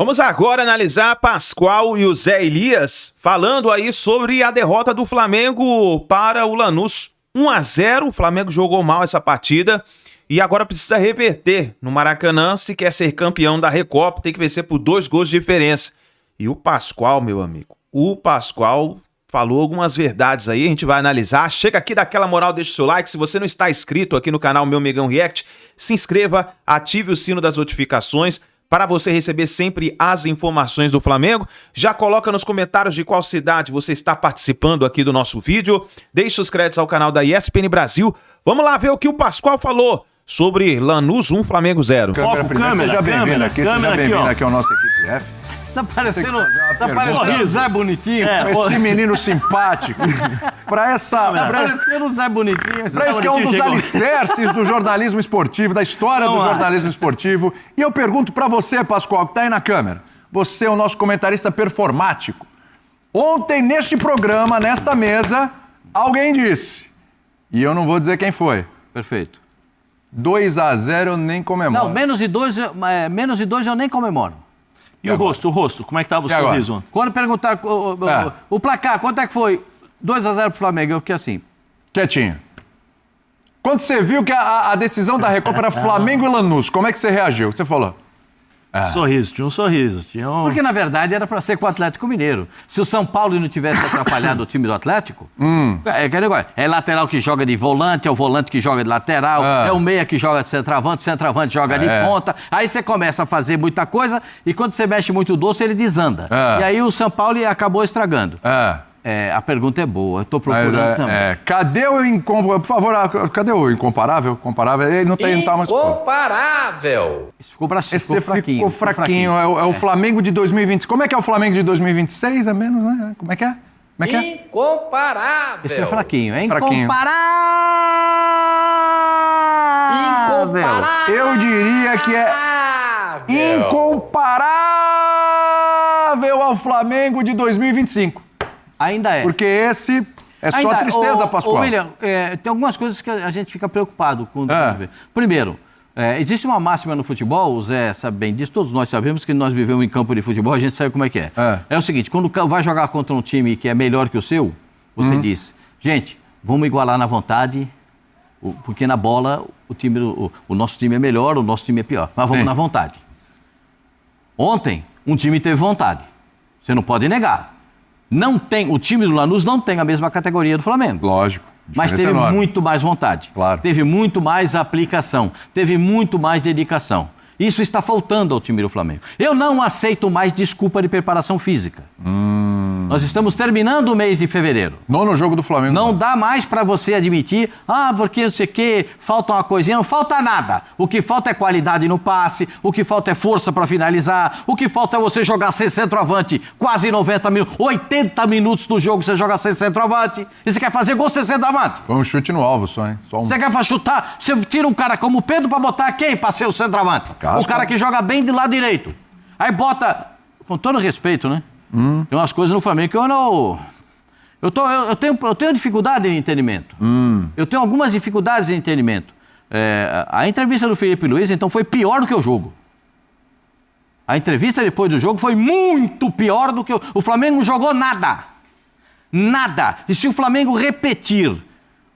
Vamos agora analisar Pascoal e o Zé Elias falando aí sobre a derrota do Flamengo para o Lanús. 1-0, o Flamengo jogou mal essa partida e agora precisa reverter no Maracanã. Se quer ser campeão da Recopa, tem que vencer por 2 gols de diferença. E o Pascoal, meu amigo, o Pascoal falou algumas verdades aí, a gente vai analisar. Chega aqui, dá aquela moral, deixa o seu like. Se você não está inscrito aqui no canal Meu Mengão React, se inscreva, ative o sino das notificações para você receber sempre as informações do Flamengo. Já coloca nos comentários de qual cidade você está participando aqui do nosso vídeo. Deixe os créditos ao canal da ESPN Brasil. Vamos lá ver o que o Pascoal falou sobre Lanús 1, Flamengo 0. Seja bem-vindo aqui ao nosso Equipe F. Você tá parecendo o Zé Bonitinho. Esse menino simpático. Pra essa... Tá parecendo o Zé Bonitinho. Pra isso que é um dos alicerces do jornalismo esportivo, da história do jornalismo esportivo. E eu pergunto pra você, Pascoal, que tá aí na câmera. Você é o nosso comentarista performático. Ontem, neste programa, nesta mesa, alguém disse, e eu não vou dizer quem foi. Perfeito. 2-0 eu nem comemoro. Não, menos de dois eu nem comemoro. E o rosto? Como é que tava o sorriso? Quando perguntaram o placar, quanto é que foi? 2-0 pro Flamengo, eu fiquei assim. Quietinho. Quando você viu que a decisão da Recopa era Flamengo e Lanús, como é que você reagiu? Você falou? Sorriso, tinha um sorriso. Porque, na verdade, era para ser com o Atlético Mineiro. Se o São Paulo não tivesse atrapalhado o time do Atlético, é lateral que joga de volante, é o volante que joga de lateral, é o meia que joga de centroavante, o centroavante joga de ponta. Aí você começa a fazer muita coisa e quando você mexe muito o doce, ele desanda. E aí o São Paulo acabou estragando. A pergunta é boa, eu tô procurando também. Cadê o incomparável? Por favor, cadê o incomparável? Ele não tá mais... Incomparável! Isso ficou fraquinho. Ficou fraquinho. É o Flamengo de 2026. Como é que é o Flamengo de 2026? É menos, né? Como é que é? Incomparável! Esse é fraquinho, é Fraquinho. Incomparável! Eu diria que é incomparável ao Flamengo de 2025. Ainda é. Porque esse é só tristeza, Pascoal. William, tem algumas coisas que a gente fica preocupado com. Primeiro, existe uma máxima no futebol, o Zé sabe bem disso, todos nós sabemos que nós vivemos em campo de futebol, a gente sabe como é que é. É o seguinte, quando vai jogar contra um time que é melhor que o seu, você diz, gente, vamos igualar na vontade, porque na bola o nosso time é melhor, o nosso time é pior, mas vamos na vontade. Ontem, um time teve vontade, você não pode negar. O time do Lanús não tem a mesma categoria do Flamengo. Lógico. Mas teve muito mais vontade. Claro. Teve muito mais aplicação. Teve muito mais dedicação. Isso está faltando ao time do Flamengo. Eu não aceito mais desculpa de preparação física. Nós estamos terminando o mês de fevereiro. No jogo do Flamengo. Não dá mais para você admitir, porque não sei o quê, falta uma coisinha. Não falta nada. O que falta é qualidade no passe, o que falta é força para finalizar, o que falta é você jogar sem centroavante quase 90 minutos, 80 minutos do jogo você joga sem centroavante. E você quer fazer gol sem centroavante? Foi um chute no alvo só, hein? Você quer chutar? Você tira um cara como o Pedro para botar quem para ser o centroavante? O cara que joga bem de lado direito. Aí bota, com todo respeito, né? Tem umas coisas no Flamengo que eu não... Eu tenho dificuldade de entendimento. Eu tenho algumas dificuldades de entendimento. A entrevista do Felipe Luiz, então, foi pior do que o jogo. A entrevista depois do jogo foi muito pior do que o Flamengo não jogou nada. Nada. E se o Flamengo repetir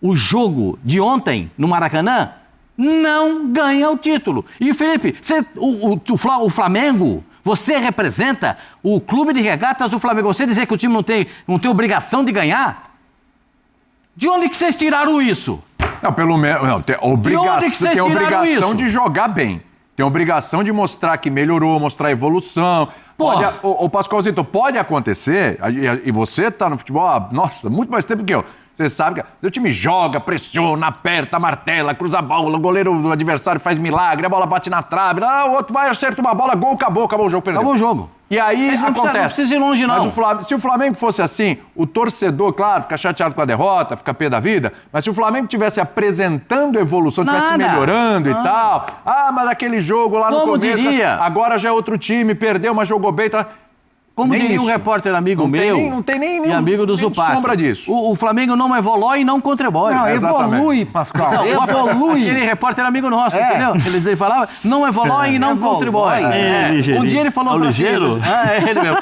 o jogo de ontem no Maracanã, não ganha o título. E, Felipe, o Flamengo... Você representa o clube de regatas do Flamengo. Você dizer que o time não tem obrigação de ganhar? De onde que vocês tiraram isso? Não, pelo menos... Não, tem obrigação de jogar bem. Tem obrigação de mostrar que melhorou, mostrar evolução. Ô, Pascoalzito, pode acontecer, e você tá no futebol, nossa, muito mais tempo que eu. Você sabe que seu time joga, pressiona, aperta, martela, cruza a bola, o goleiro do adversário faz milagre, a bola bate na trave, o outro vai, acerta uma bola, gol, acabou o jogo, perdeu. Acabou o jogo. E aí acontece. Não precisa ir longe, não. Mas se o Flamengo fosse assim, o torcedor, claro, fica chateado com a derrota, fica pé da vida, mas se o Flamengo estivesse apresentando evolução, estivesse melhorando e tal, mas aquele jogo lá no começo, agora já é outro time, perdeu, mas jogou bem, tá... Como diria um repórter amigo meu, não tem nem e amigo do Zupac, sombra disso. O Flamengo não evolui e não contribui. Não, evolui, Pascoal. Não, evolui. Aquele repórter amigo nosso, entendeu? Ele falava, não evolui e não contribui. Um dia ele falou pra Ligeiro? ele mesmo.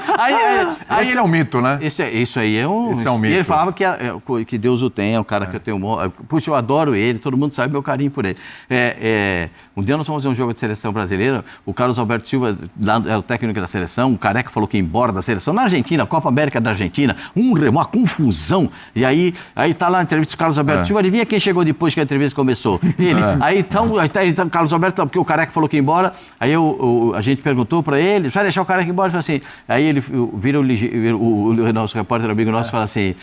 Esse é um mito, né? Isso aí é um... Esse é um mito. E ele falava que Deus o tenha, o cara que eu tenho... Puxa, eu adoro ele, todo mundo sabe meu carinho por ele. Um dia nós fomos fazer um jogo de seleção brasileira, o Carlos Alberto Silva é o técnico da seleção, o Careca falou que ia embora da seleção, na Argentina, Copa América da Argentina, uma confusão. E aí tá lá a entrevista do Carlos Alberto Silva, adivinha quem chegou depois que a entrevista começou? Ele. Aí então, Carlos Alberto, porque o Careca falou que ia embora, aí a gente perguntou pra ele, vai deixar o Careca embora? Ele falou assim, aí ele vira o nosso repórter amigo nosso e fala assim,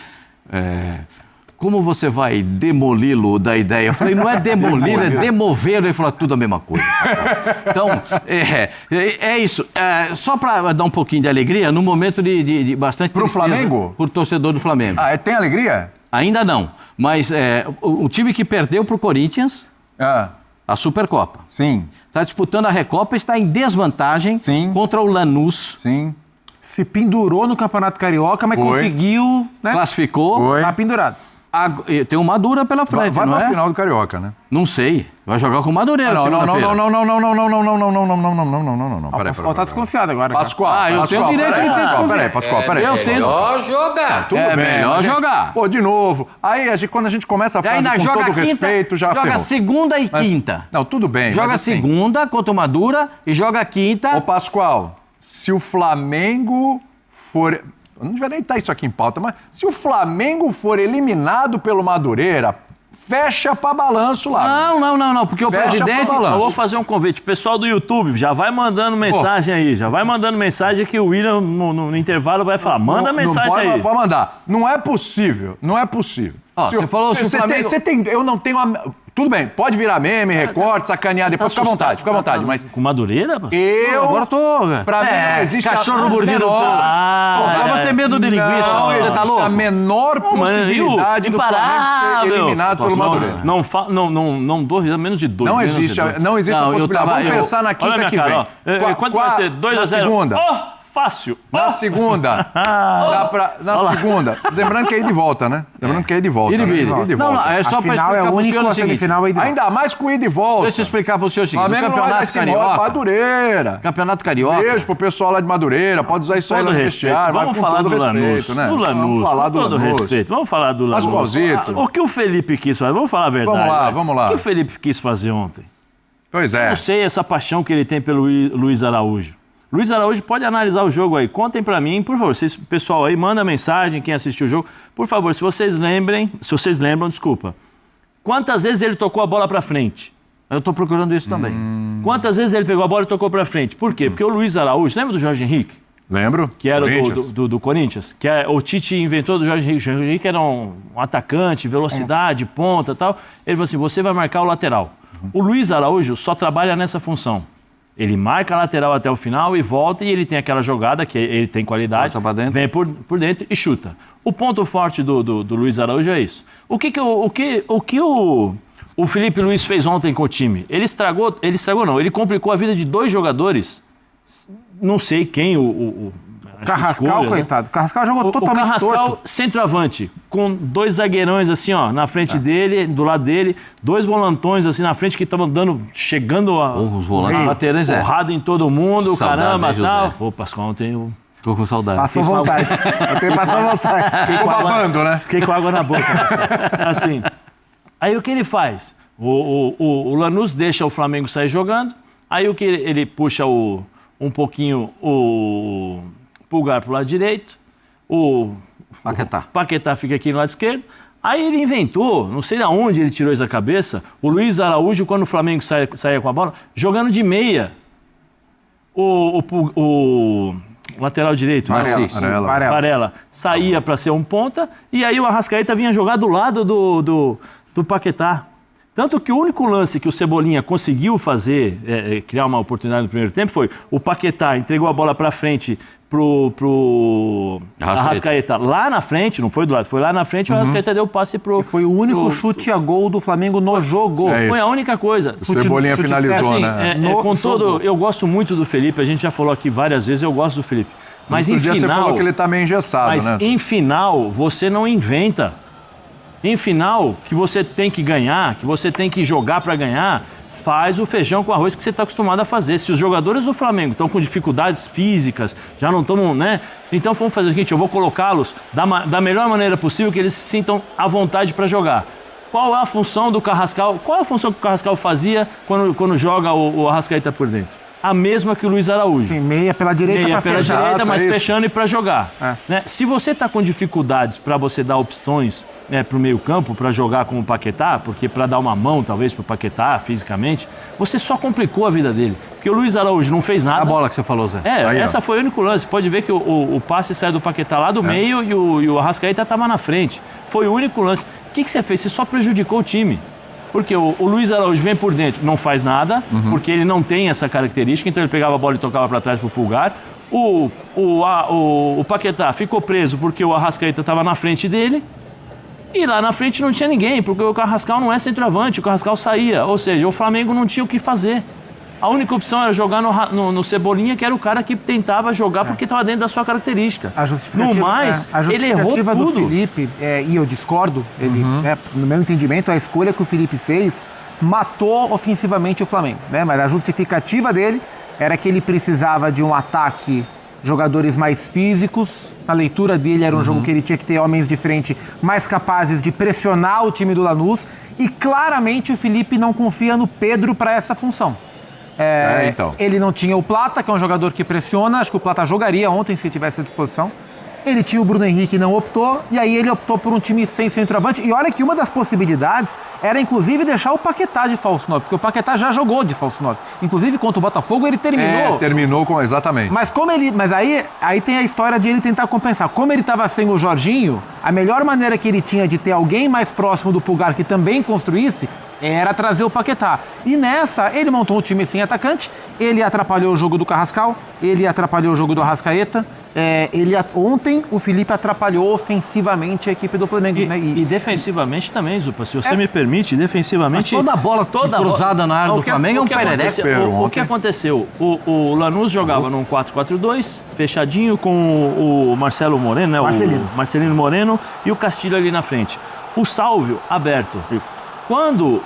como você vai demoli-lo da ideia? Eu falei, não é demoli-lo, é demovê-lo. Ele falou, tudo a mesma coisa. Então, é isso. Só para dar um pouquinho de alegria, num momento de bastante Pro Flamengo? Pro torcedor do Flamengo. Tem alegria? Ainda não, mas o time que perdeu pro Corinthians, a Supercopa. Sim. Está disputando a Recopa, está em desvantagem contra o Lanús. Sim. Se pendurou no Campeonato Carioca, mas conseguiu, né? Classificou. Tá pendurado. Tem uma dura pela frente, vai não é? Vai final do Carioca, né? Não sei. Vai jogar com o Madureira segunda-feira. Não. Peraí. Pascoal tá desconfiado agora. Pascoal, eu tenho o direito de ter desconfiado. Pascoal, peraí. Eu tenho. Melhor jogar. Tudo bem. Melhor jogar. Pô, de novo. Aí, quando a gente começa a frase com todo respeito, já ferrou. Joga segunda e quinta. Não, tudo bem. Joga segunda contra o Madura e joga quinta. Ô, Pascoal, se o Flamengo for... Não devia nem estar isso aqui em pauta, mas se o Flamengo for eliminado pelo Madureira, fecha pra balanço lá. Não, porque o presidente... Eu vou fazer um convite. Pessoal do YouTube, já vai mandando mensagem aí. Já vai mandando mensagem que o William, no intervalo, vai falar. Manda mensagem aí. Não pode mandar. Não é possível. Você falou se o Flamengo... Eu não tenho... Tudo bem, pode virar meme, recorte, sacanear, depois fica à vontade, mas... Com Madureira? Agora eu tô... Pra mim não existe... Cachorro mordido. Vamos ter medo de linguiça. Você tá louco? A menor possibilidade do Flamengo ser eliminado pelo Madureira. Não dou menos de 2. Não existe a possibilidade. Vamos pensar na quinta que vem. Quanto vai ser? 2-0? Na segunda. Fácil. Na segunda. Na segunda. Lembrando que é ir de volta, né? Lembrando que é ir de volta. Não, é só pra explicar pro senhor o seguinte. Ainda mais com ir de volta. Deixa eu explicar pro senhor o seguinte. No Campeonato Carioca. Madureira. Campeonato Carioca. Beijo pro pessoal lá de Madureira. Pode usar isso aí no vestiário. Vamos falar do Lanús. Vamos falar do Lanús. Vamos falar do Lanús. Pascoalzito. O que o Felipe quis fazer? Vamos falar a verdade. Vamos lá. O que o Felipe quis fazer ontem? Pois é. Não sei essa paixão que ele tem pelo Luiz Araújo. Luiz Araújo pode analisar o jogo aí. Contem pra mim, por favor. Vocês, pessoal aí, manda mensagem, quem assistiu o jogo. Por favor, se vocês lembram, desculpa. Quantas vezes ele tocou a bola pra frente? Eu tô procurando isso também. Quantas vezes ele pegou a bola e tocou pra frente? Por quê? Porque o Luiz Araújo, lembra do Jorge Henrique? Lembro. Que era do Corinthians? Que o Tite inventou do Jorge Henrique. O Jorge Henrique era um atacante, velocidade, ponta e tal. Ele falou assim, você vai marcar o lateral. O Luiz Araújo só trabalha nessa função. Ele marca a lateral até o final e volta, e ele tem aquela jogada que ele tem qualidade, vem por dentro e chuta. O ponto forte do Luiz Araújo é isso. O que o Felipe Luiz fez ontem com o time? Ele complicou a vida de 2 jogadores, não sei quem, Carrascal, coitado. O Carrascal jogou totalmente torto. O Carrascal, centroavante, com 2 zagueirões assim, ó, na frente dele, do lado dele, 2 volantões assim na frente que estavam chegando os volantes bateram, Zé. Porrada em todo mundo, saudade, caramba, tal. Pô, Pascoal, ontem eu... Ficou com saudade. Passou vontade. Eu tenho que passar vontade. Ficou babando, né? Fiquei com água na boca. Assim. Aí o que ele faz? O Lanús deixa o Flamengo sair jogando, aí o que ele puxa um pouquinho o Pulgar pro lado direito, o Paquetá fica aqui no lado esquerdo. Aí ele inventou, não sei de onde ele tirou isso da cabeça, o Luiz Araújo, quando o Flamengo saía com a bola, jogando de meia. O lateral direito, Varela, saía para ser um ponta, e aí o Arrascaeta vinha jogar do lado do Paquetá. Tanto que o único lance que o Cebolinha conseguiu fazer, criar uma oportunidade no primeiro tempo, foi o Paquetá entregou a bola para frente pro Arrascaeta lá na frente, não foi do lado, foi lá na frente, o Arrascaeta deu o passe pro... E foi o único chute a gol do Flamengo no jogo. Foi a única coisa. O Cebolinha finalizou, assim, né? Eu gosto muito do Felipe, a gente já falou aqui várias vezes, eu gosto do Felipe. Mas Outro em dia final... você falou que ele tá meio engessado, Mas né? em final, você não inventa. Em final, que você tem que ganhar, que você tem que jogar para ganhar, faz o feijão com arroz que você está acostumado a fazer. Se os jogadores do Flamengo estão com dificuldades físicas, já não estão, né? Então vamos fazer o seguinte, eu vou colocá-los da melhor maneira possível que eles se sintam à vontade para jogar. Qual é a função do Carrascal? Qual é a função que o Carrascal fazia quando joga o Arrascaeta por dentro? A mesma que o Luiz Araújo. Sim, meia pela direita Meia para pela fechar. direita, mas isso. fechando e para jogar. É. Né? Se você está com dificuldades para você dar opções, né, para o meio campo, para jogar com o Paquetá, porque para dar uma mão talvez para o Paquetá fisicamente, você só complicou a vida dele. Porque o Luiz Araújo não fez nada. A bola que você falou, Zé. É, Aí, essa foi o único lance. Pode ver que o passe sai do Paquetá lá do meio e o Arrascaeta estava na frente. Foi o único lance. O que você fez? Você só prejudicou o time. Porque o Luiz Araújo vem por dentro, não faz nada, porque ele não tem essa característica, então ele pegava a bola e tocava para trás pro Pulgar. O Paquetá ficou preso porque o Arrascaeta estava na frente dele. E lá na frente não tinha ninguém, porque o Carrascal não é centroavante, o Carrascal saía. Ou seja, o Flamengo não tinha o que fazer. A única opção era jogar no Cebolinha, que era o cara que tentava jogar porque estava dentro da sua característica. A justificativa, No mais, a ele errou justificativa do tudo. Felipe, e eu discordo, ele, no meu entendimento, a escolha que o Felipe fez matou ofensivamente o Flamengo. Né? Mas a justificativa dele era que ele precisava de um ataque, jogadores mais físicos. Na leitura dele era um jogo que ele tinha que ter homens de frente mais capazes de pressionar o time do Lanús. E claramente o Felipe não confia no Pedro para essa função. Então. Ele não tinha o Plata, que é um jogador que pressiona. Acho que o Plata jogaria ontem se tivesse à disposição. Ele tinha o Bruno Henrique e não optou. E aí ele optou por um time sem centroavante. E olha que uma das possibilidades era, inclusive, deixar o Paquetá de falso 9. Porque o Paquetá já jogou de falso 9. Inclusive, contra o Botafogo, ele terminou. Terminou com... Exatamente. Mas aí tem a história de ele tentar compensar. Como ele estava sem o Jorginho, a melhor maneira que ele tinha de ter alguém mais próximo do Pulgar que também construísse era trazer o Paquetá. E nessa, ele montou um time sem atacante, ele atrapalhou o jogo do Carrascal, ele atrapalhou o jogo do Arrascaeta. Ontem, o Felipe atrapalhou ofensivamente a equipe do Flamengo. E defensivamente também, Zupa. Se você me permite, defensivamente... Mas toda bola cruzada na área do Flamengo é um perereco. O que aconteceu? O Lanús jogava num 4-4-2, fechadinho com o Marcelo Moreno, né? O Marcelino Moreno e o Castilho ali na frente. O Sálvio aberto. Isso. Quando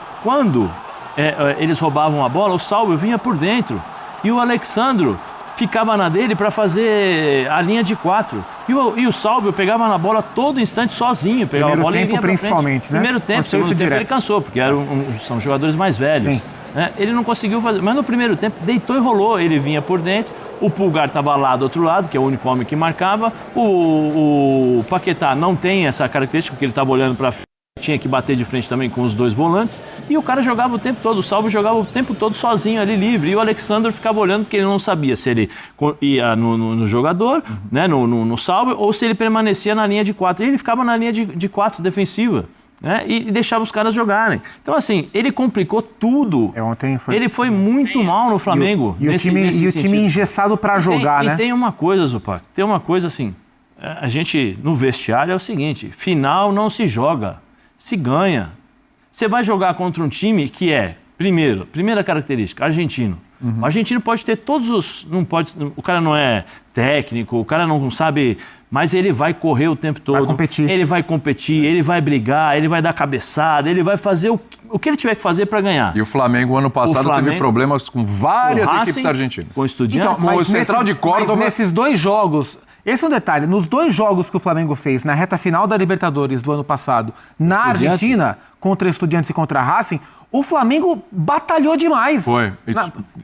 eles roubavam a bola, o Sálvio vinha por dentro e o Alexandro ficava na dele para fazer a linha de 4. E o Sálvio pegava na bola todo instante sozinho, pegava Primeiro a bola tempo, e vinha pra principalmente, frente. né? Primeiro tempo, segundo tempo ele cansou, porque são jogadores mais velhos. Né? Ele não conseguiu fazer, mas no primeiro tempo deitou e rolou, ele vinha por dentro. O Pulgar estava lá do outro lado, que é o único homem que marcava. O Paquetá não tem essa característica, porque ele estava olhando para frente. Tinha que bater de frente também com os dois volantes. E o cara jogava o tempo todo, o Sálvio jogava o tempo todo sozinho ali, livre. E o Alexandre ficava olhando porque ele não sabia se ele ia no jogador, né, no Sálvio, ou se ele permanecia na linha de 4. E ele ficava na linha de 4 defensiva. Né, e deixava os caras jogarem. Então, assim, ele complicou tudo. Ontem foi... Ele foi muito mal no Flamengo. E o time engessado para jogar, né? E tem uma coisa, Zupac, tem uma coisa assim, a gente, no vestiário, é o seguinte, final não se joga, se ganha. Você vai jogar contra um time que é, primeira característica, argentino. O argentino pode ter todos os... o cara não é técnico, o cara não sabe... Mas ele vai correr o tempo todo. Vai competir. Ele vai competir, ele vai brigar, ele vai dar cabeçada, ele vai fazer o que ele tiver que fazer para ganhar. E o Flamengo, ano passado, teve problemas com várias equipes argentinas. Com Estudiantes. Então, o Central de Córdoba... nesses dois jogos... Esse é um detalhe. Nos dois jogos que o Flamengo fez na reta final da Libertadores do ano passado, na Argentina, contra Estudiantes e contra Racing, o Flamengo batalhou demais. Foi.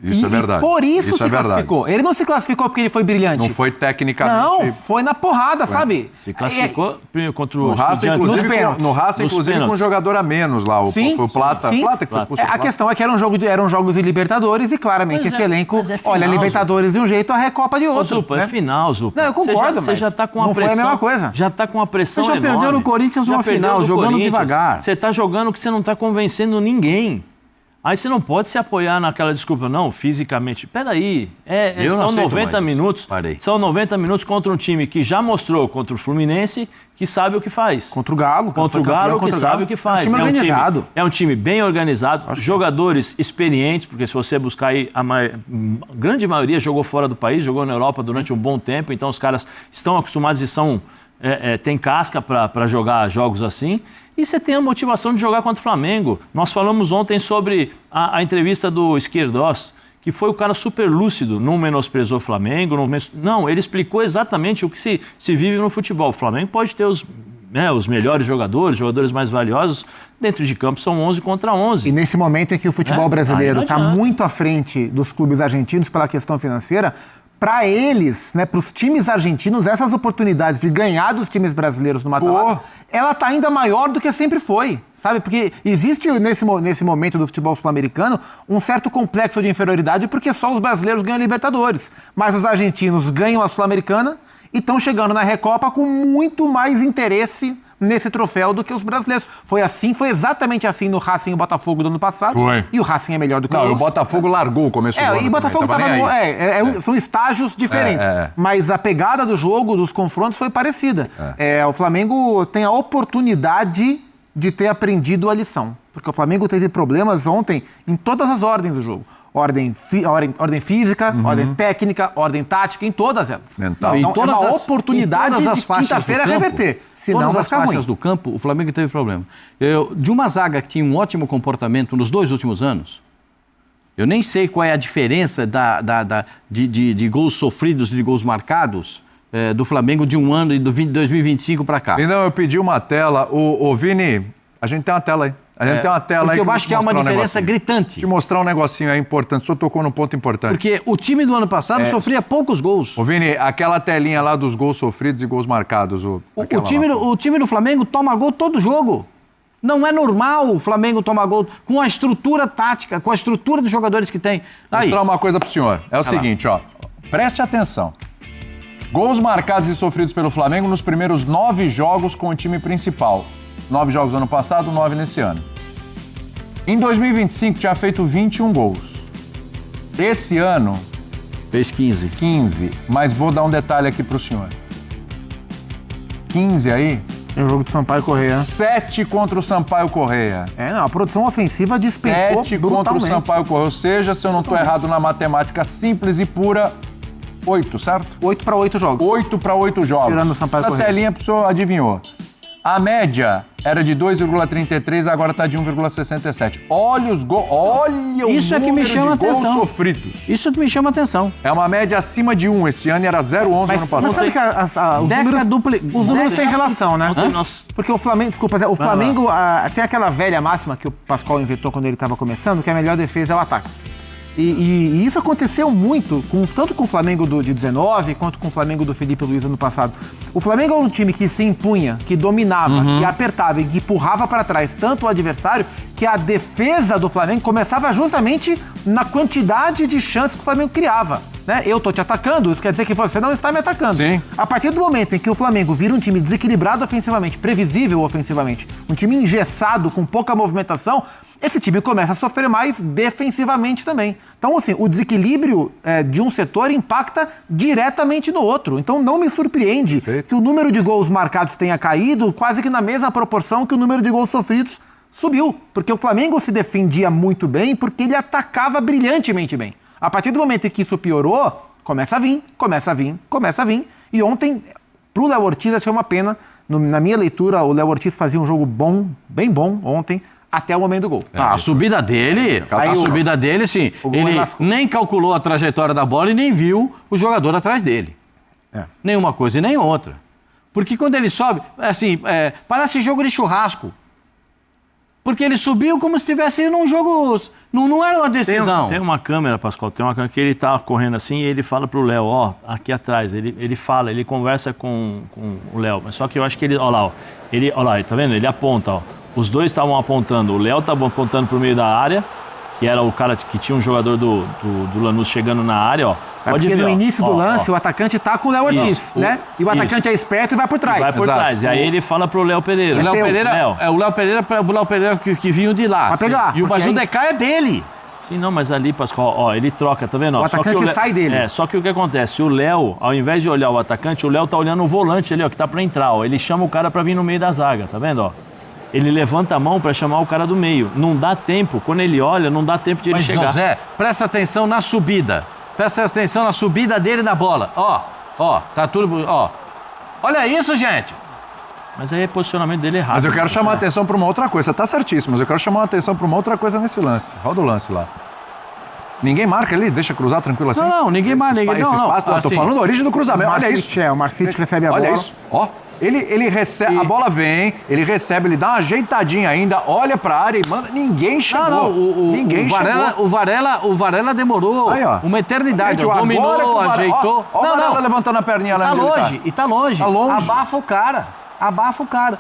Isso é verdade. Por isso se classificou. Ele não se classificou porque ele foi brilhante. Não foi tecnicamente... Não, foi na porrada, sabe? Se classificou contra o Racing, Estudiantes. no Racing, inclusive, com um jogador a menos lá. Foi o Plata. Sim. Plata que foi expulso. A questão é que eram jogos de Libertadores e claramente esse elenco olha a Libertadores de um jeito, a Recopa de outro. Zupa, né? É final, Zupa. Não, eu concordo, Você já tá com uma não pressão. foi a mesma coisa. Já tá com uma pressão Você já perdeu no Corinthians uma final, jogando devagar. Você tá jogando que você não tá convencendo ninguém. Aí você não pode se apoiar naquela desculpa, não, fisicamente. Peraí, são 90 minutos. São 90 minutos contra um time que já mostrou contra o Fluminense que sabe o que faz. Contra o Galo. Contra o Galo que sabe o que faz. É um time organizado. É um time bem organizado, jogadores experientes, porque se você buscar aí, a grande maioria jogou fora do país, jogou na Europa durante um bom tempo, então os caras estão acostumados e tem casca para jogar jogos assim. E você tem a motivação de jogar contra o Flamengo. Nós falamos ontem sobre a entrevista do Esquerdós, que foi o cara super lúcido, não menosprezou o Flamengo. Não, ele explicou exatamente o que se vive no futebol. O Flamengo pode ter os melhores jogadores mais valiosos. Dentro de campo são 11 contra 11. E nesse momento em que o futebol brasileiro está muito à frente dos clubes argentinos pela questão financeira, para eles, né, para os times argentinos, essas oportunidades de ganhar dos times brasileiros no mata-mata, ela tá ainda maior do que sempre foi, sabe? Porque existe nesse momento do futebol sul-americano um certo complexo de inferioridade porque só os brasileiros ganham a Libertadores, mas os argentinos ganham a Sul-Americana e estão chegando na Recopa com muito mais interesse nesse troféu do que os brasileiros. Foi exatamente assim no Racing e Botafogo do ano passado. Foi. E o Racing é melhor do que o o Botafogo largou o começo do ano. E o Botafogo são estágios diferentes. Mas a pegada do jogo, dos confrontos, foi parecida. O Flamengo tem a oportunidade de ter aprendido a lição. Porque o Flamengo teve problemas ontem em todas as ordens do jogo. Ordem física, ordem técnica, ordem tática, em todas elas. Mental. Então, é uma oportunidade de quinta-feira reverter. Todas as faixas do campo, o Flamengo teve problema. De uma zaga que tinha um ótimo comportamento nos 2 últimos anos, eu nem sei qual é a diferença de gols sofridos, de gols marcados do Flamengo de um ano e do 2025 para cá. Então, eu pedi uma tela. Ô, Vini, a gente tem uma tela aí. A gente tem uma tela porque aí. Porque eu acho que há uma diferença gritante. Te mostrar um negocinho aí importante. O senhor tocou num ponto importante. Porque o time do ano passado sofria poucos gols. Ô, Vini, aquela telinha lá dos gols sofridos e gols marcados. O time do Flamengo toma gol todo jogo. Não é normal o Flamengo tomar gol com a estrutura tática, com a estrutura dos jogadores que tem. Vou mostrar uma coisa pro senhor. É o seguinte, ó. Preste atenção. Gols marcados e sofridos pelo Flamengo nos primeiros 9 jogos com o time principal. 9 jogos ano passado, 9 nesse ano. Em 2025 tinha feito 21 gols. Esse ano fez 15. 15, mas vou dar um detalhe aqui pro senhor. 15 aí? Tem o jogo do Sampaio Corrêa. 7 contra o Sampaio Corrêa. A produção ofensiva despencou 7 contra o Sampaio Corrêa. Ou seja, se eu não estou errado na matemática simples e pura, 8, certo? 8 para 8 jogos. 8 para 8 jogos. Tirando o Sampaio Corrêa. A telinha pro senhor adivinhou. A média era de 2,33, agora está de 1,67. Olha os gols, olha isso o número de gols sofridos. Isso que me chama a atenção. É uma média acima de 1. Esse ano era 0,11 no ano passado. Mas sabe que os números têm relação, né? Porque o Flamengo, o Flamengo tem aquela velha máxima que o Pascoal inventou quando ele estava começando, que a melhor defesa é o ataque. E isso aconteceu muito, tanto com o Flamengo de 19, quanto com o Flamengo do Felipe Luiz ano passado. O Flamengo é um time que se impunha, que dominava, que apertava e que empurrava para trás tanto o adversário, que a defesa do Flamengo começava justamente na quantidade de chances que o Flamengo criava. Né? Eu tô te atacando, isso quer dizer que você não está me atacando. Sim. A partir do momento em que o Flamengo vira um time desequilibrado ofensivamente, previsível ofensivamente, um time engessado, com pouca movimentação, esse time começa a sofrer mais defensivamente também. Então, assim, o desequilíbrio de um setor impacta diretamente no outro. Então, não me surpreende que o número de gols marcados tenha caído quase que na mesma proporção que o número de gols sofridos subiu. Porque o Flamengo se defendia muito bem porque ele atacava brilhantemente bem. A partir do momento em que isso piorou, começa a vir. E ontem, pro Léo Ortiz, achei uma pena. Na minha leitura, o Léo Ortiz fazia um jogo bom, bem bom ontem, até o momento do gol. A subida dele, sim. Ele nem calculou a trajetória da bola e nem viu o jogador atrás dele. Nenhuma coisa e nem outra. Porque quando ele sobe, assim, parece jogo de churrasco. Porque ele subiu como se estivesse num jogo... Não era uma decisão. Tem uma câmera, Pascoal, que ele tá correndo assim e ele fala pro Léo, aqui atrás. Ele fala, ele conversa com o Léo. Mas só que eu acho que ele... Olha lá, tá vendo? Ele aponta, Os dois estavam apontando. O Léo estava apontando pro meio da área, que era o cara que tinha um jogador do Lanús chegando na área, Pode porque ver, no ó. início do lance, o atacante tá com o Léo Ortiz, Isso, né? E o atacante é esperto e vai por trás. Vai por trás. E aí ele fala pro Léo Pereira. O Léo teu, Pereira, Léo. o Léo Pereira que vinham de lá. Vai pegar, E o porque Mas o aí- DK é dele. Sim, não, mas ali, Pascoal, ó, ele troca, tá vendo? Ó, O só que atacante sai dele. Só que o que acontece? O Léo, ao invés de olhar o atacante, o Léo tá olhando o volante ali, ó, que tá pra entrar, ó. Ele chama o cara pra vir no meio da zaga, tá vendo, ó? Ele levanta a mão pra chamar o cara do meio. Não dá tempo, quando ele olha, não dá tempo de ele Mas, chegar. José, presta atenção na subida. Presta atenção na subida dele na bola. Ó, tá tudo... Ó. Olha isso, gente. Mas aí o posicionamento dele é errado. Mas eu quero chamar a atenção para uma outra coisa. Você tá certíssimo, mas eu quero chamar a atenção para uma outra coisa nesse lance. Roda o lance lá. Ninguém marca ali? Deixa cruzar tranquilo assim? Não, ninguém marca. Esse espaço, eu tô assim, falando da origem do cruzamento. Olha isso. O Marcite recebe a bola. Olha isso. Ó. Ele recebe, a bola vem, ele recebe, ele dá uma ajeitadinha ainda, olha pra área e manda. Ninguém chegou. Ninguém chegou. O Varela demorou Aí, ó. uma eternidade. Gente, Dominou, agora que o Varela- ajeitou. Ó, o Varela levantando a perninha lá Tá onde ele tá. longe, e tá longe. Tá longe. Abafa o cara. Abafa o cara.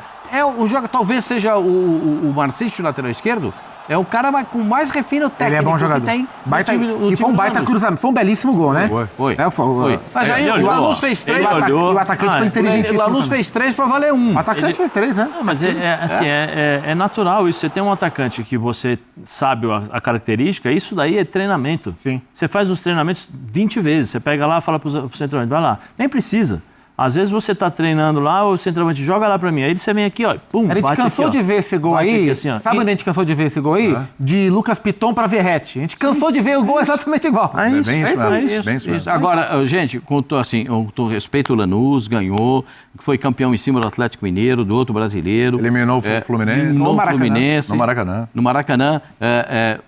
O jogo talvez seja o Marcício, lateral esquerdo, é o cara com mais refino técnico Ele é bom jogador. que tem. Baita, no time- no e foi um time do baita Lanús. cruzamento. Foi um belíssimo gol, né? Foi. Foi. Mas aí Ele o olhou, Lanús fez 3. ele olhou. O atacante foi O inteligentíssimo. Lanús também. fez 3 pra valer 1. O atacante fez 3, né? Não, mas é natural isso. Você tem um atacante que você sabe a característica, isso daí é treinamento. Sim. Você faz os treinamentos 20 vezes. Você pega lá e fala pro centroavante, vai lá. Nem precisa. Às vezes você tá treinando lá, o centroavante joga lá pra mim. Aí você vem aqui, ó, pum, A gente bate cansou aqui, ó. de ver esse gol Bate aí. aqui, assim, ó. Sabe onde a gente cansou de ver esse gol aí? De Lucas Piton pra Verrete. A gente cansou de ver o gol exatamente igual. É isso, bem é isso isso, mesmo. é isso. Bem isso mesmo. Agora, gente, com todo respeito, o Lanús ganhou, foi campeão em cima do Atlético Mineiro, do outro brasileiro. Eliminou o Fluminense. Eliminou No o Maracanã. Fluminense. No Maracanã. No Maracanã.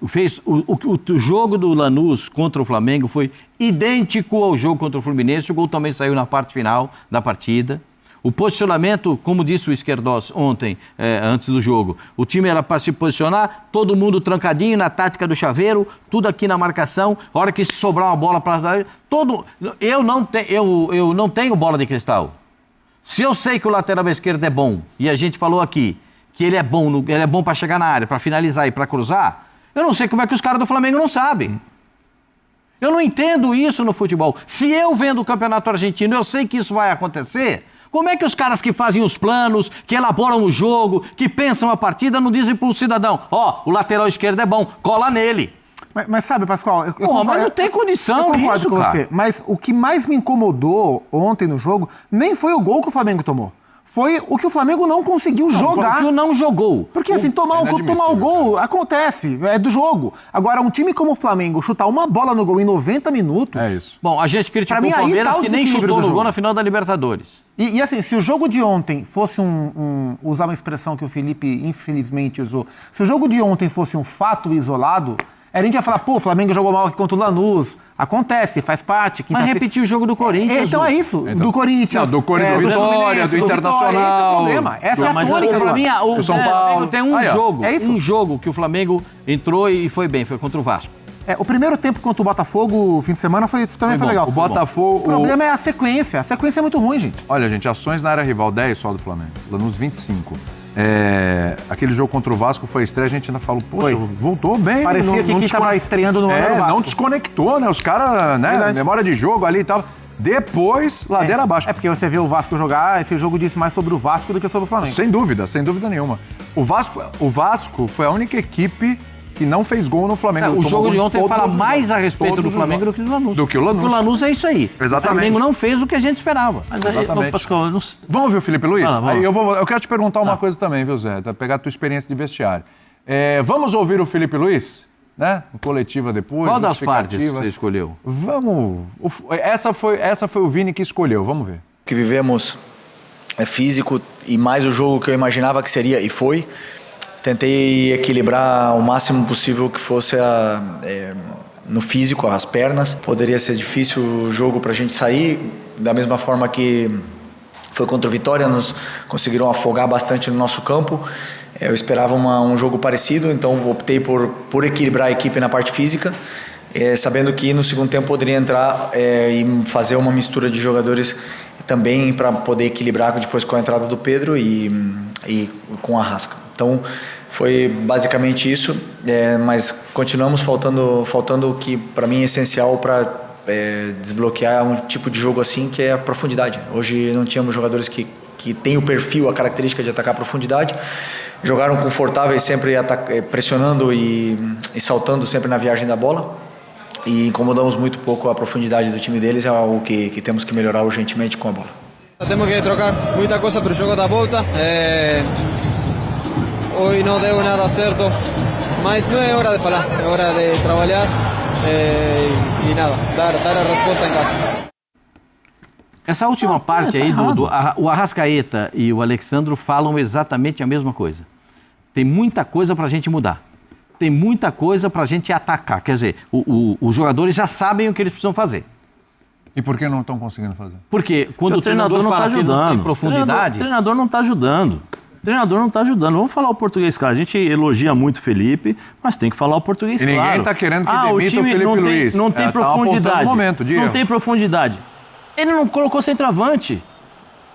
Fez o jogo do Lanús contra o Flamengo foi idêntico ao jogo contra o Fluminense. O gol também saiu na parte final da partida. O posicionamento, como disse o Esquerdós ontem, antes do jogo, o time era para se posicionar, todo mundo trancadinho na tática do chaveiro, tudo aqui na marcação, a hora que sobrar uma bola para... Eu não tenho bola de cristal. Se eu sei que o lateral esquerdo é bom, e a gente falou aqui que ele é bom para chegar na área, para finalizar e para cruzar, eu não sei como é que os caras do Flamengo não sabem. Eu não entendo isso no futebol. Se eu vendo o Campeonato Argentino, eu sei que isso vai acontecer... Como é que os caras que fazem os planos, que elaboram o jogo, que pensam a partida, não dizem pro cidadão, o lateral esquerdo é bom, cola nele. Mas sabe, Pascoal... Mas não tem condição eu concordo isso, com cara. você. Mas o que mais me incomodou ontem no jogo nem foi o gol que o Flamengo tomou. Foi o que o Flamengo não conseguiu jogar. Foi o que não jogou. Porque assim, tomar o gol acontece, é do jogo. Agora, um time como o Flamengo chutar uma bola no gol em 90 minutos... É isso. Bom, a gente criticou Pra mim, o aí Palmeiras tá o que nem desequilíbrio chutou do no jogo. gol na final da Libertadores. E assim, se o jogo de ontem fosse usar uma expressão que o Felipe infelizmente usou, se o jogo de ontem fosse um fato isolado, a gente ia falar, pô, o Flamengo jogou mal aqui contra o Lanús. Acontece, faz parte. Mas repetir o jogo do Corinthians. Então é isso, do Corinthians. Não, do Corinthians, do Vitória, do Internacional. Esse é o problema, essa é a mas tônica. Pra mim, o São Flamengo Paulo. tem um Aí, ó. jogo. É isso. Um jogo que o Flamengo entrou e foi bem, foi contra o Vasco. O primeiro tempo contra o Botafogo, o fim de semana, também foi bom. legal. O Botafogo... O problema é a sequência é muito ruim, gente. Olha, gente, ações na área rival, 10 só do Flamengo. Lanús, 25. Aquele jogo contra o Vasco foi a estreia, a gente ainda falou, poxa, voltou bem. Parecia que quem estava estreando no ano era o Vasco. Não desconectou, né? Os caras, né? Verdade. Memória de jogo ali e tal. Depois, ladeira abaixo. É porque você vê o Vasco jogar, esse jogo disse mais sobre o Vasco do que sobre o Flamengo. Sem dúvida nenhuma. O Vasco foi a única equipe que não fez gol no Flamengo. O Tomou jogo gol de em ontem todos fala os mais jogos. a respeito Todos do os Flamengo do jogos. que do Lanús. Do que o Lanús. Porque o Lanús é isso aí. Exatamente. O Flamengo não fez o que a gente esperava. Mas aí, Exatamente. ô, Pascoal, eu não... Vamos ver o Felipe Luiz? Vamos. Aí eu quero te perguntar uma coisa também, viu, Zé? Pegar a tua experiência de vestiário. Vamos ouvir o Felipe Luiz, né? Em coletiva depois. Qual das partes justificativas. você escolheu? Vamos. Essa foi o Vini que escolheu. Vamos ver. O que vivemos é físico e mais o jogo que eu imaginava que seria e foi. Tentei equilibrar o máximo possível que fosse no físico, as pernas. Poderia ser difícil o jogo para a gente sair, da mesma forma que foi contra o Vitória, nos conseguiram afogar bastante no nosso campo. Eu esperava um jogo parecido, então optei por equilibrar a equipe na parte física, sabendo que no segundo tempo poderia entrar e fazer uma mistura de jogadores também para poder equilibrar depois com a entrada do Pedro e com a Arrasca. Então foi basicamente isso, mas continuamos faltando o que para mim é essencial para desbloquear um tipo de jogo assim que é a profundidade. Hoje não tínhamos jogadores que têm o perfil, a característica de atacar a profundidade. Jogaram confortáveis, sempre pressionando e saltando sempre na viagem da bola. E incomodamos muito pouco a profundidade do time deles, é algo que temos que melhorar urgentemente com a bola. Temos que trocar muita coisa para o jogo da volta. Hoje não deu nada certo, mas não é hora de falar, é hora de trabalhar e nada, dar a resposta em casa. Essa última parte aí, o Arrascaeta e o Alexandro falam exatamente a mesma coisa. Tem muita coisa para a gente mudar. Tem muita coisa para a gente atacar. Quer dizer, os jogadores já sabem o que eles precisam fazer. E por que não estão conseguindo fazer? Porque quando o treinador fala que não tem profundidade... O treinador não está ajudando. O treinador não está ajudando. Vamos falar o português claro. A gente elogia muito o Felipe, mas tem que falar o português claro. Ninguém está querendo que demita o time Felipe Luiz. Não tem profundidade. Não tem profundidade. Ele não colocou centroavante.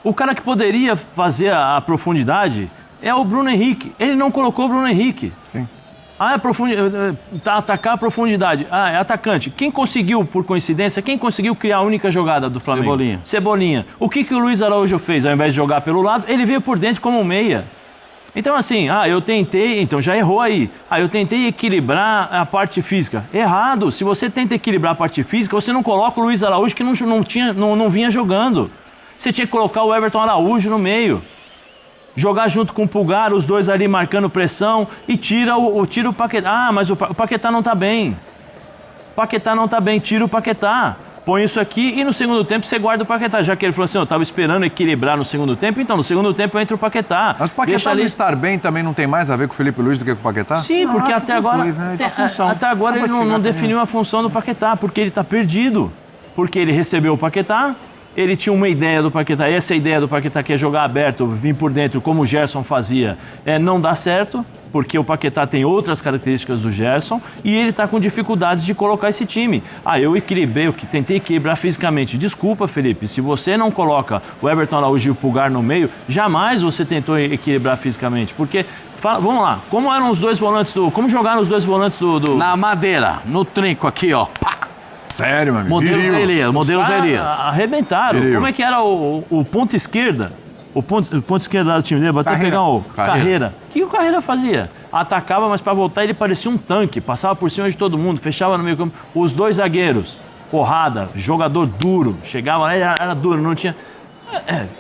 O cara que poderia fazer a profundidade é o Bruno Henrique. Ele não colocou o Bruno Henrique. Sim. Atacar a profundidade. É atacante. Quem conseguiu, por coincidência, criar a única jogada do Flamengo? Cebolinha. O que o Luiz Araújo fez? Ao invés de jogar pelo lado, ele veio por dentro como um meia. Então assim, eu tentei, então já errou aí. Eu tentei equilibrar a parte física. Errado. Se você tenta equilibrar a parte física, você não coloca o Luiz Araújo que não vinha jogando. Você tinha que colocar o Everton Araújo no meio. Jogar junto com o Pulgar, os dois ali marcando pressão e tira o Paquetá. Mas o Paquetá não tá bem. Tira o Paquetá. Põe isso aqui e no segundo tempo você guarda o Paquetá. Já que ele falou assim, eu tava esperando equilibrar no segundo tempo, então no segundo tempo entra o Paquetá. Mas o Paquetá não estar bem também não tem mais a ver com o Felipe Luiz do que com o Paquetá? Sim, porque até agora ele não definiu a função do Paquetá, porque ele tá perdido. Porque ele recebeu o Paquetá, ele tinha uma ideia do Paquetá, essa ideia do Paquetá que é jogar aberto, vir por dentro, como o Gerson fazia, não dá certo, porque o Paquetá tem outras características do Gerson e ele está com dificuldades de colocar esse time. Eu tentei equilibrar fisicamente. Desculpa, Felipe, se você não coloca o Everton Araújo e o Pulgar no meio, jamais você tentou equilibrar fisicamente, porque... Vamos lá, como eram os dois volantes como jogaram os dois volantes do... Na madeira, no trinco aqui, ó. Pá! Sério, meu amigo? Modelo Zé Elias. Arrebentaram. Como é que era o ponto esquerda? O ponto esquerdo do time dele, bateu pegar o Carreira. O que o Carreira fazia? Atacava, mas para voltar ele parecia um tanque. Passava por cima de todo mundo, fechava no meio campo. Os dois zagueiros, porrada, jogador duro. Chegava lá, era duro, não tinha...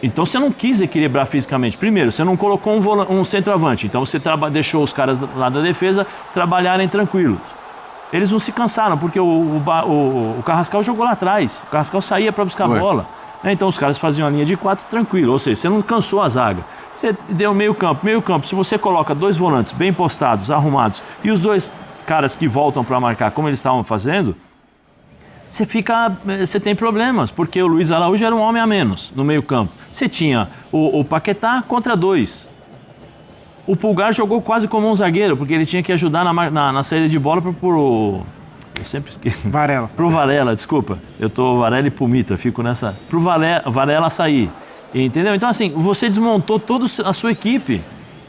Então você não quis equilibrar fisicamente. Primeiro, você não colocou um centroavante. Então você deixou os caras lá da defesa trabalharem tranquilos. Eles não se cansaram, porque o Carrascal jogou lá atrás. O Carrascal saía para buscar a bola. Então os caras faziam a linha de 4 tranquilo. Ou seja, você não cansou a zaga. Você deu meio campo. Se você coloca dois volantes bem postados, arrumados, e os dois caras que voltam para marcar como eles estavam fazendo, você tem problemas. Porque o Luiz Araújo era um homem a menos no meio campo. Você tinha o Paquetá contra 2. O Pulgar jogou quase como um zagueiro, porque ele tinha que ajudar na saída de bola eu sempre esqueço. Varela. Pro Varela, desculpa. Eu tô Varela e Pumita, fico nessa... Pro Varela sair. Entendeu? Então, assim, você desmontou toda a sua equipe.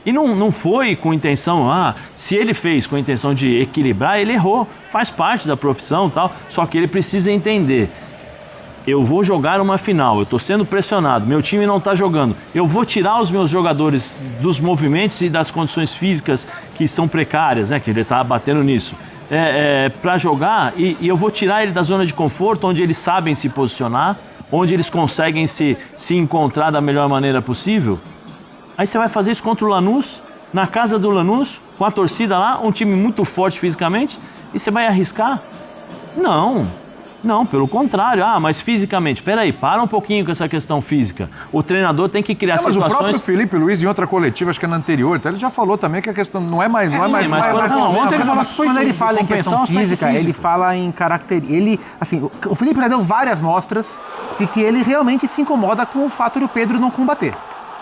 E não foi com intenção, se ele fez com intenção de equilibrar, ele errou. Faz parte da profissão e tal. Só que ele precisa entender. Eu vou jogar uma final, eu estou sendo pressionado, meu time não está jogando. Eu vou tirar os meus jogadores dos movimentos e das condições físicas que são precárias, né? Que ele está batendo nisso. Para jogar e eu vou tirar ele da zona de conforto, onde eles sabem se posicionar, onde eles conseguem se encontrar da melhor maneira possível. Aí você vai fazer isso contra o Lanús, na casa do Lanús, com a torcida lá, um time muito forte fisicamente, e você vai arriscar? Não, pelo contrário. Mas fisicamente, peraí, para um pouquinho com essa questão física. O treinador tem que criar situações... Mas o próprio Felipe Luiz, em outra coletiva, acho que é na anterior, ele já falou também que a questão não é mais... Ontem ele falou que quando ele fala em questão física, ele fala em caráter... o Felipe já deu várias mostras de que ele realmente se incomoda com o fato do Pedro não combater.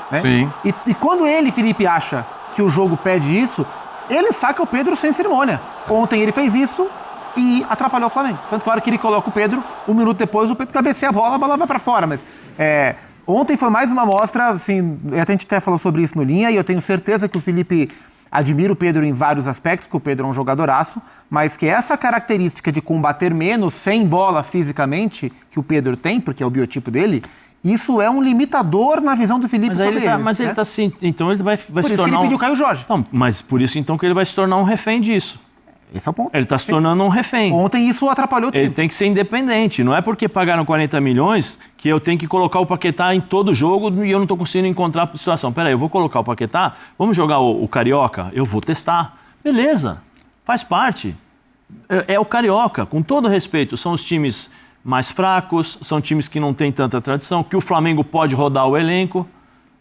Né? Sim. E quando ele, acha que o jogo pede isso, ele saca o Pedro sem cerimônia. Ontem ele fez isso e atrapalhou o Flamengo. Tanto claro que ele coloca o Pedro, 1 minuto depois o Pedro cabeceia a bola vai pra fora. Mas ontem foi mais uma mostra, assim, a gente até falou sobre isso no Linha, e eu tenho certeza que o Felipe Admiro o Pedro em vários aspectos, que o Pedro é um jogadoraço, mas que essa característica de combater menos sem bola fisicamente, que o Pedro tem, porque é o biotipo dele, isso é um limitador na visão do Felipe sobre ele. Mas ele tá assim, então ele vai se tornar... Por isso que ele pediu o Caio Jorge. Então, mas por isso então que ele vai se tornar um refém disso. Esse é o ponto. Ele está se tornando um refém. Ontem isso atrapalhou o time. Ele tem que ser independente. Não é porque pagaram 40 milhões que eu tenho que colocar o Paquetá em todo jogo e eu não estou conseguindo encontrar a situação. Peraí, eu vou colocar o Paquetá, vamos jogar o Carioca? Eu vou testar. Beleza, faz parte. É o Carioca, com todo respeito, são os times mais fracos, são times que não têm tanta tradição, que o Flamengo pode rodar o elenco.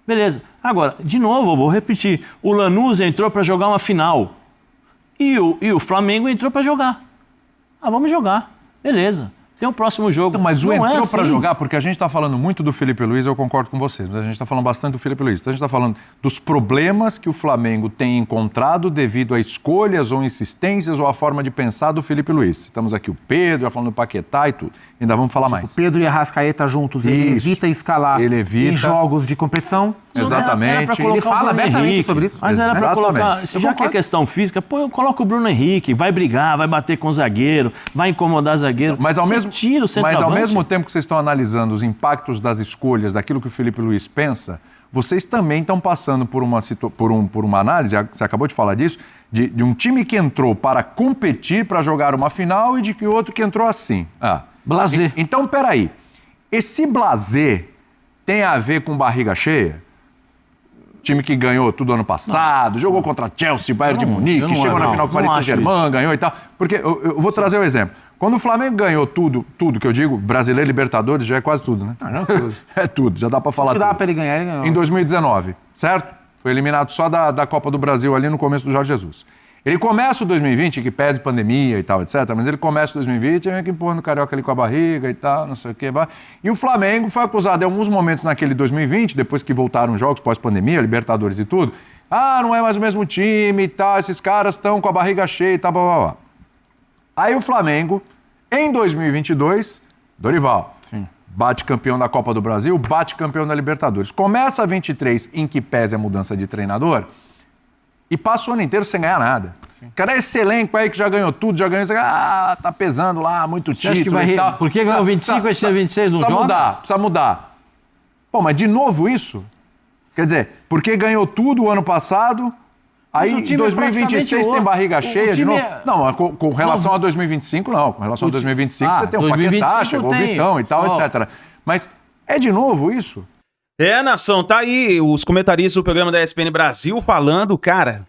Beleza. Agora, de novo, eu vou repetir. O Lanús entrou para jogar uma final. E o Flamengo entrou para jogar. Vamos jogar. Beleza. Tem o próximo jogo. Então, mas o não entrou assim. para jogar, porque a gente está falando muito do Felipe Luiz, eu concordo com vocês, mas a gente está falando bastante do Felipe Luiz. Então a gente está falando dos problemas que o Flamengo tem encontrado devido a escolhas ou insistências ou a forma de pensar do Felipe Luiz. Estamos aqui o Pedro, já falando do Paquetá e tudo. Ainda vamos falar mais. O Pedro e a Arrascaeta juntos, ele evita escalar em jogos de competição. Exatamente. Ele fala abertamente sobre isso. Mas era para colocar, já que é questão física, coloca o Bruno Henrique, vai brigar, vai bater com o zagueiro, vai incomodar zagueiro. Mas ao mesmo tira o centroavante. Mas ao mesmo tempo que vocês estão analisando os impactos das escolhas, daquilo que o Felipe Luiz pensa, vocês também estão passando por uma análise, você acabou de falar disso, de um time que entrou para competir, para jogar uma final, e de que outro que entrou assim. Blasé. Então, peraí. Esse blasé tem a ver com barriga cheia? Time que ganhou tudo ano passado, jogou contra Chelsea, Bayern de Munique, chegou na final com o Paris Saint-Germain, ganhou e tal. Porque eu vou trazer um exemplo. Quando o Flamengo ganhou tudo que eu digo, Brasileiro, Libertadores, já é quase tudo, né? Não, tudo. É tudo, já dá pra falar tudo. Dá pra ele ganhar, ele ganhou. Em 2019, certo? Foi eliminado só da Copa do Brasil ali no começo do Jorge Jesus. Ele começa o 2020, que pese pandemia e tal, etc., mas ele começa o 2020 e vem aqui empurrando o Carioca ali com a barriga e tal, não sei o quê. E o Flamengo foi acusado em alguns momentos naquele 2020, depois que voltaram os jogos pós-pandemia, Libertadores e tudo. Não é mais o mesmo time e tal, esses caras estão com a barriga cheia e tal, blá, blá, blá. Aí o Flamengo, em 2022, Dorival, bate campeão da Copa do Brasil, bate campeão da Libertadores. Começa a 23, em que pese a mudança de treinador, e passa o ano inteiro sem ganhar nada. Cara, esse elenco aí que já ganhou tudo, já ganhou... tá pesando lá, muito título e tal. Por que ganhou 25 e 26 no jogo? Precisa mudar. Pô, mas de novo isso? Quer dizer, porque ganhou tudo o ano passado, aí em 2026 tem barriga cheia de novo? Não, com relação a 2025 não. Com relação a 2025 você tem o Paquetá, chegou o Vitão e tal, etc. Mas é de novo isso? Nação, tá aí os comentaristas do programa da ESPN Brasil falando, cara,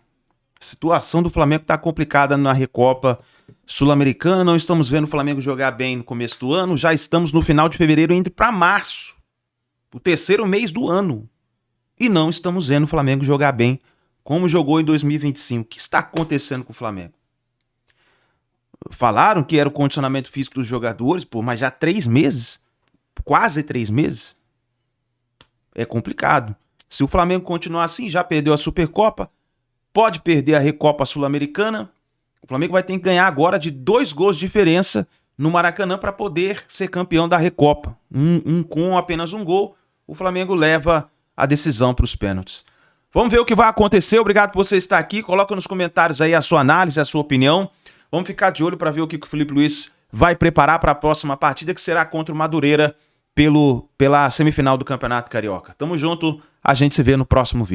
a situação do Flamengo tá complicada na Recopa Sul-Americana, não estamos vendo o Flamengo jogar bem no começo do ano, já estamos no final de fevereiro, indo para março, o terceiro mês do ano, e não estamos vendo o Flamengo jogar bem como jogou em 2025. O que está acontecendo com o Flamengo? Falaram que era o condicionamento físico dos jogadores, mas já 3 meses, quase 3 meses, é complicado. Se o Flamengo continuar assim, já perdeu a Supercopa, pode perder a Recopa Sul-Americana. O Flamengo vai ter que ganhar agora de 2 gols de diferença no Maracanã para poder ser campeão da Recopa. Com apenas 1 gol, o Flamengo leva a decisão para os pênaltis. Vamos ver o que vai acontecer. Obrigado por você estar aqui. Coloca nos comentários aí a sua análise, a sua opinião. Vamos ficar de olho para ver o que o Felipe Luiz vai preparar para a próxima partida, que será contra o Madureira pela semifinal do Campeonato Carioca. Tamo junto, a gente se vê no próximo vídeo.